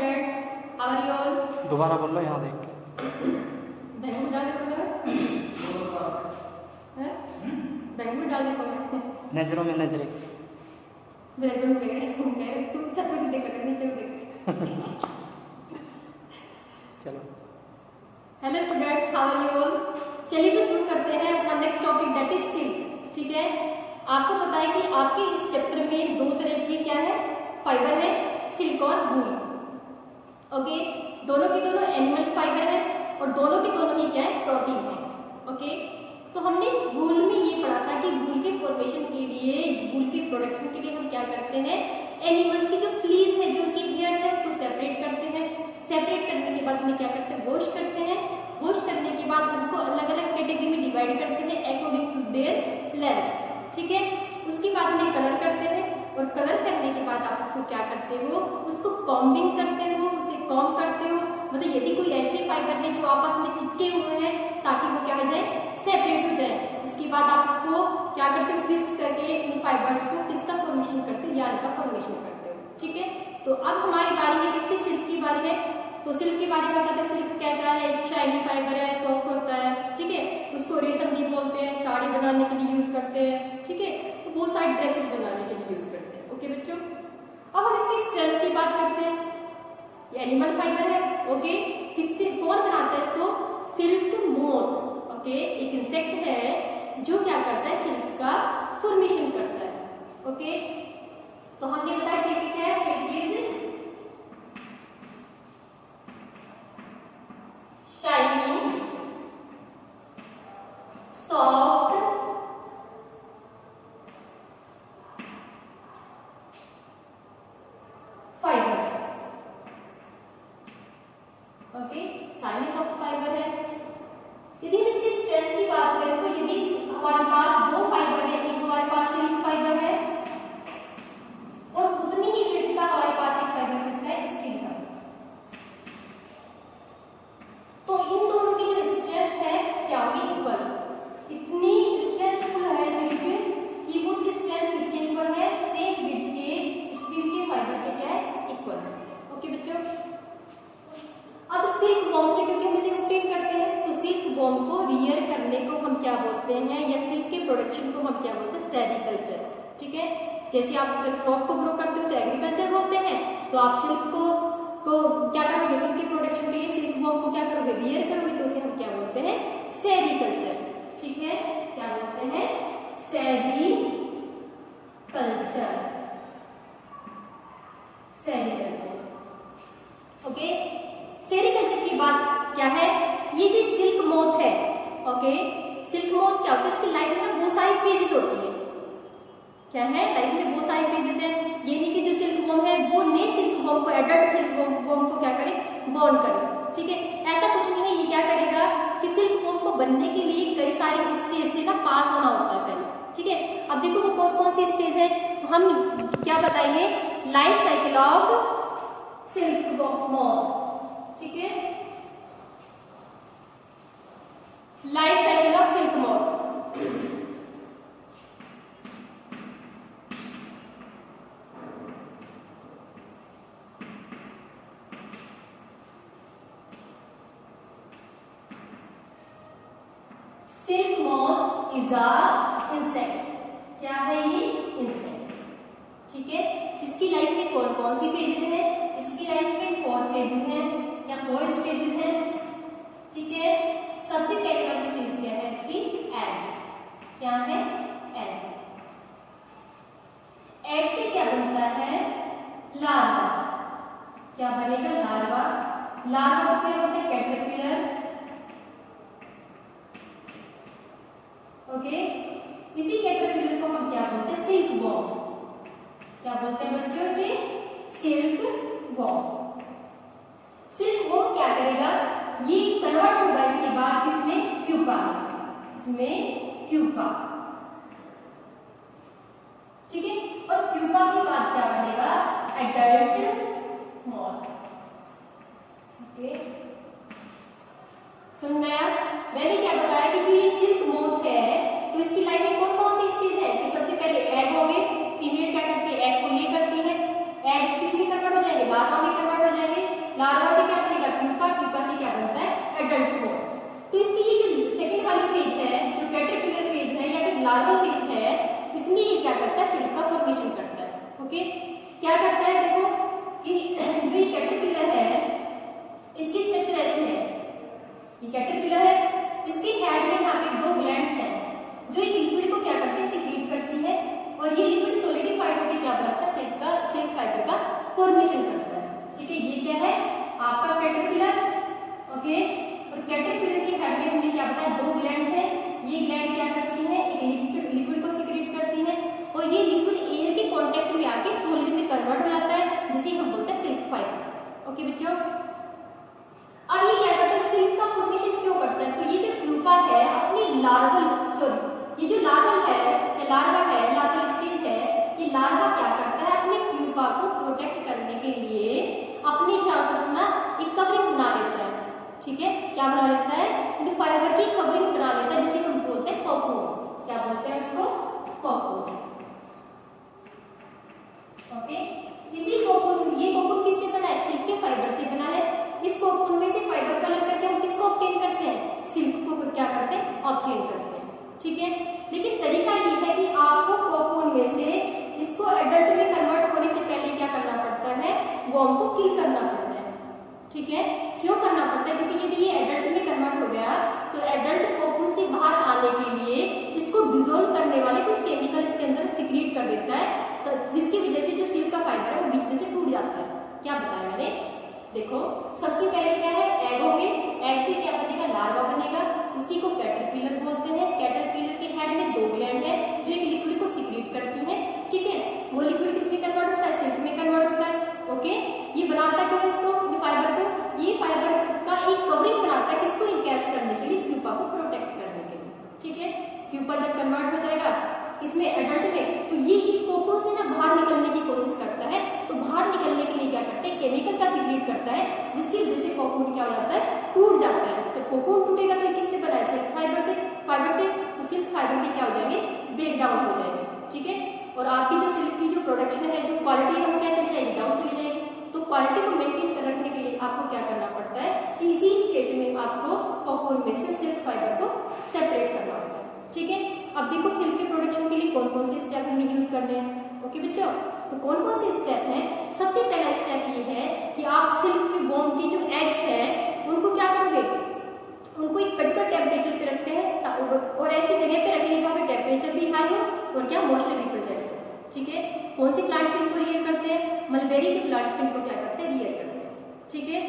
Students, how are you all? दोबारा बोल लो, यहाँ देख के। बैंगू डालने को है, बैंगू डालने को नजरों में नजरे ब्रेजर में देख रहे हैं तुम छत पे भी देखा करनी चाहिए देख। चलो, hello students, how are you all? चलिए तो शुरू करते हैं अपना next topic that is silk. ठीक है, आपको पता है कि आपके इस चैप्टर में दो तरह की क्या है फाइबर है, सिल्क और वूल। ओके, दोनों के दोनों एनिमल फाइबर है और दोनों के दोनों ही क्या है प्रोटीन है। ओके, तो हमने वूल में ये पढ़ा था कि वूल के फॉर्मेशन के लिए, वूल के प्रोडक्शन के लिए हम क्या करते हैं, एनिमल्स की जो फ्लीस है, जो उनकी हेयर्स है, उसको सेपरेट करते हैं। सेपरेट करने के बाद उन्हें क्या करते हैं, वॉश करते हैं। वॉश करने के बाद उनको अलग अलग कैटेगरी में डिवाइड करते हैं अकॉर्डिंग टू देयर लेंथ। ठीक है, उसके बाद उन्हें कलर करते हैं और कलर करने के बाद आप उसको क्या करते हो, उसको कॉम्बिंग करते हो, उसे कॉम्ब करते हो। मतलब यदि कोई ऐसे फाइबर है जो आपस में चिपके हुए हैं ताकि वो क्या हो जाए, सेपरेट हो जाए, उसके बाद आप उसको क्या करते हो, ट्विस्ट करके इन फाइबर्स को किसका फॉर्मेशन करते हो, यार्न का फॉर्मेशन करते हो। ठीक है, तो अब हमारी बारी है किसकी, सिल्क की बारी है। तो सिल्क के बारे में बताते हैं, सिल्क कैसा है, एक शाइनी फाइबर है, सॉफ्ट होता है। ठीक है, उसको रेशम भी बोलते हैं, साड़ी बनाने के लिए यूज करते हैं। ठीक है, तो बहुत सारी ड्रेसेस बनाने के लिए यूज करते हैं। ओके बच्चों, अब हम इसकी स्ट्रेंथ की बात करते हैं। ये एनिमल फाइबर है। ओके, किससे, कौन बनाता है इसको, सिल्क मोथ। ओके, एक इंसेक्ट है जो क्या करता है, सिल्क का फॉर्मेशन करता है। ओके, तो हमने बताया सिल्क क्या है, silk is shiny soft fibre. Okay, shiny soft fibre है। यदि हम इसकी स्ट्रेंथ की बात करें तो यदि हमारे पास दो फाइबर है, एक हमारे पास सिल्क फाइबर है और उतनी ही वेट का हमारे पास एक फाइबर किसका है, स्टील का। तो इन दोनों की जो स्ट्रेंथ है क्या होगी, इक्वल। इतनी स्ट्रेंथफुल है सिल्क कि वो उसकी स्ट्रेंथ किसके इक्वल है, सेम वेट के स्टील के फाइबर के क्या है, इक्वल है। ओके बच्चों, अब सिल्क वॉर्म से क्योंकि हम इसे एक्सप्लेन करते हैं, तो सिल्क वॉर्म को रियर करने को हम क्या बोलते हैं, या सिल्क के प्रोडक्शन को हम क्या बोलते हैं, सेरिकल्चर। ठीक है, जैसे आप क्रॉप को ग्रो करते हो उसे एग्रीकल्चर बोलते हैं, तो आप सिल्क को क्या करोगे, सिल्क के प्रोडक्शन के लिए सिल्क वॉर्म को क्या करोगे, रियर करोगे, तो उसे हम क्या बोलते हैं, सेरिकल्चर। ठीक है, क्या बोलते हैं, सेरिकल्चर। सेरिकल्चर। ओके, सेरिकल्चर की बात क्या है, ये जो सिल्क मोथ है, ओके, सिल्क मोथ क्या होता है, इसकी लाइफ में बहुत सारी फेजेस होती है। क्या है, लाइफ में बहुत सारी फेजेस है। ये नहीं कि जो सिल्क वॉर्म है वो नए सिल्क वॉर्म को, एडल्ट सिल्क वॉर्म को क्या करे, बॉर्न करे। ठीक है, ऐसा कुछ नहीं है। ये क्या करेगा कि सिल्क वॉर्म को बनने के लिए कई सारे स्टेज से ना पास होना होता है पहले। ठीक है, अब देखो वो कौन कौन सी स्टेज है, तो हम क्या बताएंगे, life cycle of silk moth. ठीक है, life cycle of silk moth. Silk moth is a insect. क्या है ये, इंसेक्ट। ठीक है, इसकी लाइफ में कौन कौन सी फेजेस हैं, इसकी लाइफ में 4 फेजेस हैं या 4 स्टेजेस हैं। ठीक है, सबसे पहले वाली स्टेज क्या है इसकी, एग। क्या है, एग। एग से क्या बनता है, लार्वा। क्या बनेगा, लार्वा। लार्वा को क्या बोलते हैं, कैटरपिलर। ओके, इसी कैटरपिलर को हम क्या बोलते हैं, सिल्क वॉर्म। क्या बोलते हैं बच्चों, इसे सिल्क वॉर्म। सिल्क वॉर्म क्या करेगा, ये कन्वर्ट होगा इसके बाद इसमें प्यूपा, इसमें प्यूपा। ठीक है, और प्यूपा के बाद क्या बनेगा, एडल्ट मोथ। ओके, सुन गया, मैंने क्या बताया कि जो ये सिल्क मोथ है तो इसकी लाइफ में कौन कौन सी स्टेज है, कि सबसे पहले एग हो गए, फीमेल क्या करती है, एग को ले करती है, एग किस में कन्वर्ट हो जाएंगे, लार्वा में कन्वर्ट हो जाएंगे, आता है, दो ग्लैंड्स है, ये ग्लैंड क्या करती है, एक लिक्विड को सिक्रेट करती है और ये लिक्विड एयर के कांटेक्ट में आके सॉलिड में कन्वर्ट हो जाता है, जिसे हम बोलते हैं सिल्क फाइबर। ओके बच्चों, अब ये क्या करता है, सिल्क का फॉर्मेशन क्यों करता है, तो ये जो प्यूपा है अपनी लार्वल ये जो लार्वल है या लार्वा है, लार्वल स्टेज है, ये लार्वा क्या करता है, अपने प्यूपा को प्रोटेक्ट करने के लिए अपने चारों तरफ ना एक कवरिंग बना लेता है। ठीक है, क्या बना लेता है, फाइबर की कवरिंग बना लेता है, जिसे हम बोलते हैं कोकून। क्या बोलते हैं उसको, कोकून। ओके, इसी कोकून, ये कोकून किससे बना है, सिल्क के फाइबर से बना है। इस कोकून में से फाइबर को अलग करके हम किसको ऑब्टेन करते हैं, सिल्क को क्या करते हैं, ऑब्टेन करते हैं। ठीक है, लेकिन तरीका ये है कि आपको कोकून में से इसको एडल्ट में कन्वर्ट होने से पहले क्या करना पड़ता है, वॉर्म को किल करना पड़ता है। ठीक है, क्यों करना पड़ता है, क्योंकि यदि ये एडल्ट में कन्वर्ट हो गया तो एडल्ट कोकून से बाहर आने के लिए इसको डिसॉल्व करने वाले कुछ केमिकल इसके अंदर सिक्रीट कर देता है, तो जिसकी वजह से जो सिल्क का फाइबर है वो बीच में से टूट जाता है। क्या बताया मैंने, देखो सबसे पहले क्या है, एग होंगे, एग से क्या बनेगा, लार्वा बनेगा, उसी को कैटरपिलर बोलते हैं। कैटरपिलर के हेड में दो ग्लैंड है जो एक लिक्विड को सिक्रीट करती है। ठीक है, वो लिक्विड किस में कन्वर्ट होता है, सिल्क में कन्वर्ट होता है। ओके, ये बनाता क्यों है इसको, फाइबर को, ये फाइबर का एक कवरिंग बनाता है, किसको इनकैश करने के लिए, प्यूपा को प्रोटेक्ट करने के लिए। ठीक है, प्यूपा जब कन्वर्ट हो जाएगा इसमें एडल्ट में, तो ये इस कोकून से ना बाहर निकलने की कोशिश करता है, तो बाहर निकलने के लिए क्या करते हैं, केमिकल का सिक्रीट करता है, जिसकी वजह से कोकून क्या हो जाता है, टूट जाता है। तो कोकून टूटेगा तो किससे बना है, सिल्क फाइबर से, तो सिल्क फाइबर भी क्या हो जाएंगे, ब्रेक डाउन हो जाएंगे। ठीक है, और आपकी जो सिल्क की जो प्रोडक्शन है, जो क्वालिटी है वो क्या चली जाएगी, डाउन चली जाएगी। तो क्वालिटी को मेंटेन कर रखने के लिए आपको क्या करना पड़ता है, इसी स्टेट में आपको कोकून में से सिल्क फाइबर को सेपरेट करना होता है। ठीक है, अब देखो सिल्क के प्रोडक्शन के लिए कौन कौन से स्टेप हमें यूज करने हैं। ओके बच्चों, तो कौन कौन से स्टेप हैं, सबसे पहला स्टेप ये है कि आप सिल्क के वॉर्म की जो एग्स हैं उनको क्या करोगे, उनको एक पर्टिकुलर टेम्परेचर पे रखते हैं, और ऐसी जगह पे रखेंगे जहाँ पे टेम्परेचर भी हाई हो और क्या मॉइस्चर भी प्रेजेंट हो। ठीक है, कौन सी प्लांट पिन को रियर करते हैं, मलबेरी के प्लांट पिन को क्या करते हैं, रियर करते हैं। ठीक है,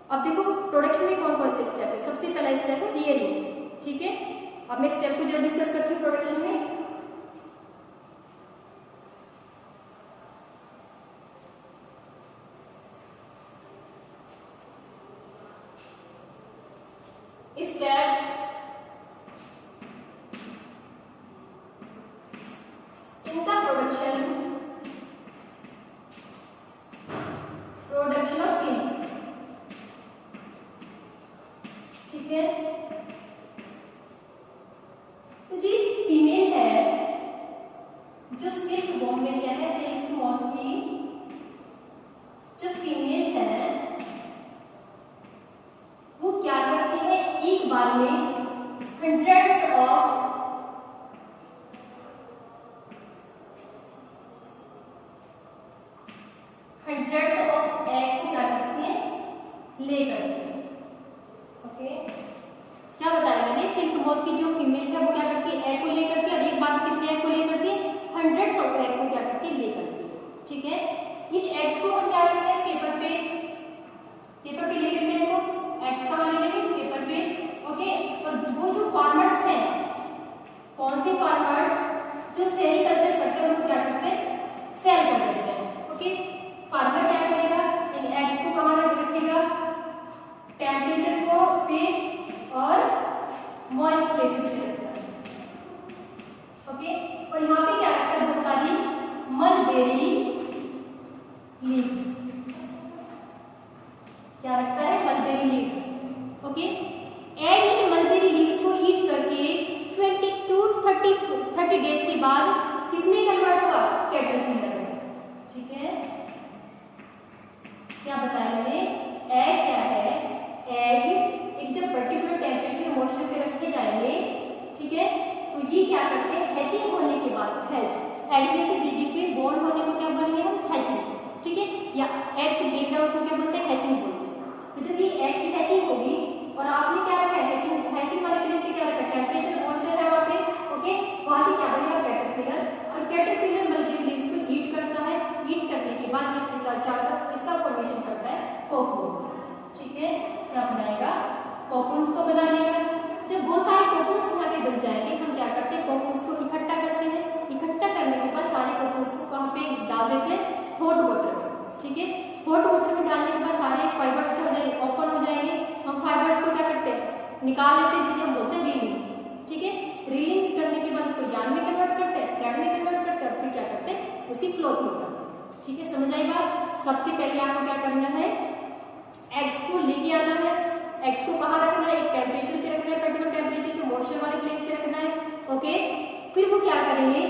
अब देखो प्रोडक्शन में कौन कौन से स्टेप है, सबसे पहला स्टेप है रियरिंग। ठीक है, अब मैं स्टेप को जरा डिस्कस करती हूँ प्रोडक्शन में। Steps in the production of silk. ठीक है, तो जो फीमेल है, जो सिल्क वॉर्म में क्या है, सिल्क मॉथ की जो फीमेल है वो क्या करती है, एक बार में हंड्रेड्स ऑफ एग को क्या करती है, ले करती है। ओके, क्या बताया मैंने, सिल्क मॉथ की जो फीमेल है वो क्या करती है, एग को ले करती है, और एक बार में कितने एग को ले करती है, हंड्रेड्स ऑफ एग को क्या करती है, ले करती है। ठीक है, इन एग्स को हम क्या करते हैं, पेपर पे ले लेते हैं, इनको एग्स का ले लेंगे पेपर पे। ओके, और वो जो फार्मर्स हैं, कौन से फार्मर्स, जो सेरिकल्चर करते हैं, उनको क्या करते हैं, सेल कर देते हैं। ओके, फार्मर क्या करेगा, इन एग्स को कहाँ रखेगा, टेम्परेचर को पे और मॉइस्ट प्लेसेस पे रखता है। ओके, और यहाँ पे क्या रखता है, बहुत सारी मलबेरी लीव्स, क्या रखता है, मलबेरी लीव्स। ओके, एग इन मलबेरी लीव्स को ईट करके 20 to 30 डेज के बाद किसमें कन्वर्ट हुआ, कैटरपिलर में। ठीक है, क्या बताया मैंने, एग क्या है, एग एक जब पर्टिकुलर टेम्परेचर मॉइस्चर पे रखे जाएंगे, ठीक है, तो ये क्या करते हैं, हैचिंग होने के बाद, एग में से बेबी के बोर्न होने को क्या बोलेंगे हम, हैचिंग। ठीक है, या एग के ब्रेकडाउन को क्या बोलते हैं, हैचिंग बोलते हैं। तो जब ये एग की हैचिंग होगी और आपने क्या रखा है, हैचिंग वाले प्लेस से क्या रखा है, टेम्परेचर मॉइस्चर है वहाँ पे। ओके, वहाँ से क्या बनेगा, कैटरपिलर, और कैटरपिलर मल्बेरी लीव्स को ईट करता है, ईट करने के बाद ये इसका फॉर्मेशन करता है कोकून। ठीक है, क्या बनाएगा, कोकून्स को बना लेगा। जब देते हैं हॉट वाटर में, ठीक है। हॉट वाटर में डालने के बाद सारे फाइबर्स क्या हो जाएंगे, ओपन हो जाएंगे। हम फाइबर्स को क्या करते हैं, निकाल लेते हैं, जिसे हम बोलते हैं रीलिंग, ठीक है। रीलिंग करने के बाद उसको यार्न में कन्वर्ट करते हैं, थ्रेड में कन्वर्ट करते हैं, फिर क्या करते हैं, उसकी क्लॉथिंग करते हैं, ठीक है। समझ आई बात। सबसे पहले आपको क्या करना है, एग्स को लेके आना है। एग्स को कहाँ रखना है, एक टेम्परेचर पे रखना है, पर्टिकुलर टेम्परेचर पे, मॉइस्चर वाले प्लेस पे रखना है, ओके। फिर वो क्या करेंगे,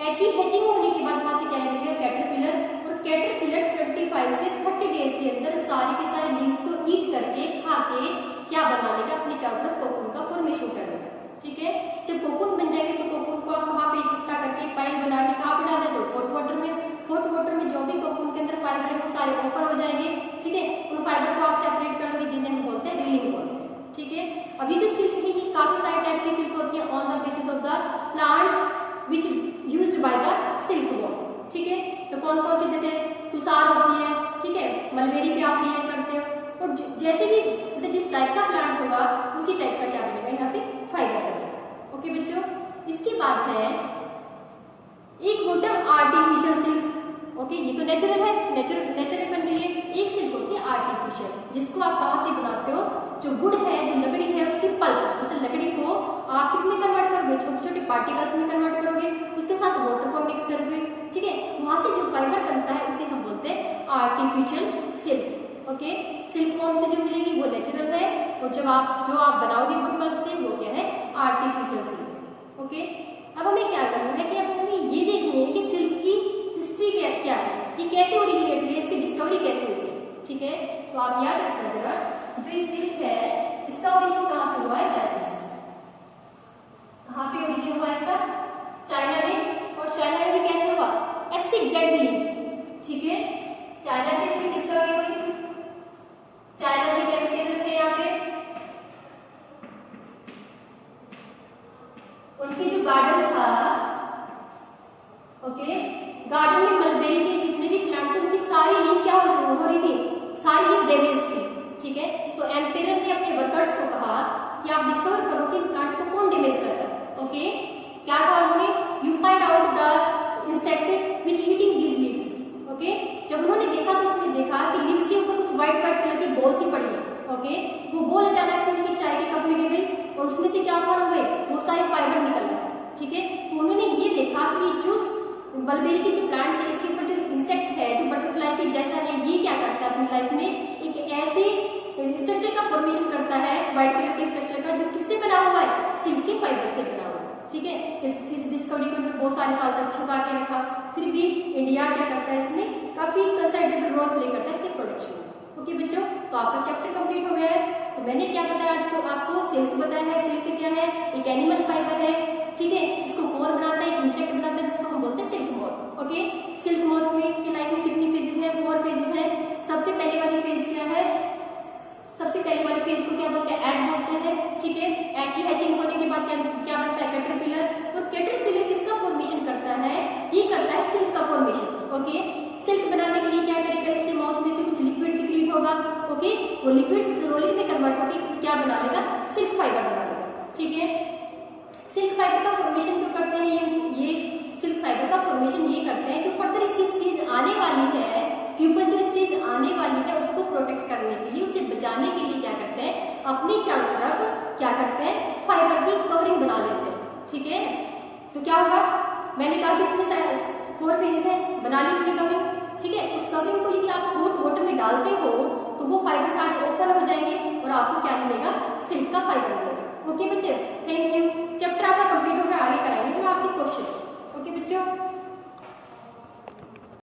एग की हैचिंग होने के बाद वहां से क्या करेगा कैटरपिलर, और कैटरपिलर 25 से 30 डेज के अंदर सारे के सारे लीव्स को ईट करके खा के क्या बना लेगा, अपने चारों तरफ कोकून का फॉर्मेशन कर लेगा, ठीक है। जब कोकून बन जाएंगे तो कोकून को आप कहाँ पे इकट्ठा करके पाइल बना के कहाँ पे डाल दो, हॉट वाटर में। हॉट वाटर में जो भी कोकून के अंदर फाइबर है वो सारे ओपन हो जाएंगे, ठीक है। उन फाइबर को आप सेपरेट कर लोगे, जिन्हें हम बोलते हैं रीलिंग बोलते हैं, ठीक है। अब ये जो सिल्क है ये काफी सारे टाइप की सिल्क होती है on the basis of the plants which used by the silk worm, ठीक है। तो कौन कौन सी, जैसे तुषार होती है, ठीक है, मलबेरी पे आप ये करते हो, और जैसे भी मतलब जिस टाइप का प्लांट होगा उसी टाइप का क्या बनेगा यहाँ पे फाइबर बनेगा, ओके बच्चों। इसके बाद है एक बोलते हैं आर्टिफिशियल सिल्क, ओके। ये तो नेचुरल है, नेचुरल बन रही है। एक सिल्क होती है आर्टिफिशियल, जिसको आप कहाँ से बनाते हो, जो वुड है, जो लकड़ी है, उसकी पल्प मतलब लकड़ी को आप किसमें कन्वर्ट करोगे, छोटे छोटे पार्टिकल्स में कन्वर्ट करोगे, उसके साथ वाटर को मिक्स करोगे, ठीक है। वहां से जो फाइबर बनता है उसे हम बोलते हैं artificial silk, okay. Silk worm से जो मिलेगी वो नेचुरल है, और जो आप बनाओगे वुड पल्प से वो क्या है, आर्टिफिशियल सिल्क, ओके। अब हमें क्या करना है कि अब हमें ये देखना है कि सिल्क की हिस्ट्री क्या है, ये कैसे ओरिजिनेट हुई है, इसकी डिस्कवरी कैसे हुई है, ठीक है। तो आप याद रखना जरा, जो ये सिल्क है इसका ओरिजिन कहाँ से हुआ है, चाइना से। कहाँ पे ओरिजिन हुआ इसका, चाइना में, और चाइना में भी कैसे हुआ, एक्सीडेंटली, ठीक है। चाइना से इसकी डिस्कवरी हुई, चाइना में कैपिटल थे यहाँ पे, उनकी जो गार्डन था, ओके, गार्डन में मलबेरी के जितने भी प्लांट थे उनकी सारी लीफ क्या हो रही थी, सारी लीफ डैमेज थी, ठीक है। तो एम्पेरर ने अपने वर्कर्स को कहा कि आप डिस्कवर करो कि प्लांट्स को कौन डैमेज करता है, ओके। क्या कहा उन्होंने, you find out the insect which eating these leaves, okay. जब उन्होंने देखा तो उसने देखा कि लीव्स के ऊपर कुछ व्हाइट कलर की बॉल सी पड़ी है, ओके। वो बॉल अचानक से उनकी चाय के कप में गिर गई और उसमें से क्या हो गए, वो सारे फाइबर निकल गए, ठीक है। तो उन्होंने ये देखा कि जो मलबेरी के जो प्लांट्स है इसके ऊपर जो इंसेक्ट है, जो बटरफ्लाई के जैसा है, ये क्या करता है अपनी लाइफ में एक ऐसे स्ट्रक्चर का फॉर्मेशन करता है, व्हाइट कलर के स्ट्रक्चर का, जो किससे बना हुआ है, सिल्क के फाइबर से बना हुआ है, ठीक है। इस डिस्कवरी को बहुत सारे साल तक छुपा के रखा, फिर भी इंडिया क्या करता है, इसमें काफी कंसल्टेंट रोल प्ले करता है इसके प्रोडक्शन में, ओके बच्चों। तो आपका चैप्टर कंप्लीट हो गया है। तो मैंने क्या बताया आज को आपको, सिल्क बताया है। सिल्क क्या है, एक एनिमल फाइबर है, ठीक है। इसको कौन बनाता है, एक इंसेक्ट बनाता है, जिसको हम बोलते हैं silk moth, okay. Silk moth में की लाइफ में कितनी फेजेस है, 4 फेजेस है। सबसे पहले वाली फेज क्या है, सबसे पहले वाले फेज को क्या बोलते हैं, एग बोलते हैं, ठीक है। एग की हैचिंग होने के बाद क्या बनता है, कैटरपिलर। और कैटरपिलर किसका फॉर्मेशन करता है, ये करता है सिल्क का फॉर्मेशन, ओके। सिल्क बनाने के लिए क्या करेगा, इसके माउथ में से कुछ लिक्विड सिक्रीट होगा, ओके। वो लिक्विड सोलिड में कन्वर्ट होकर क्या बना लेगा, सिल्क फाइबर बना लेगा, ठीक है। सिल्क फाइबर का फॉर्मेशन क्यों करते हैं, ये सिल्क फाइबर का फॉर्मेशन ये करते हैं कि फर्दर इसकी स्टेज आने वाली है, प्यूपल जो स्टेज आने वाली है उसको प्रोटेक्ट करने के लिए, उसे बचाने के लिए क्या करते हैं, अपनी चारों तरफ क्या करते हैं, फाइबर की कवरिंग बना लेते हैं, ठीक है। तो क्या होगा, मैंने कहा कि इसमें 4 फेजेस है, बना ली इसकी कवरिंग, ठीक है। उस कवरिंग को यदि आप हॉट वाटर में डालते हो तो वो फाइबर सारे ओपन हो जाएंगे और आपको क्या मिलेगा, सिल्क का फाइबर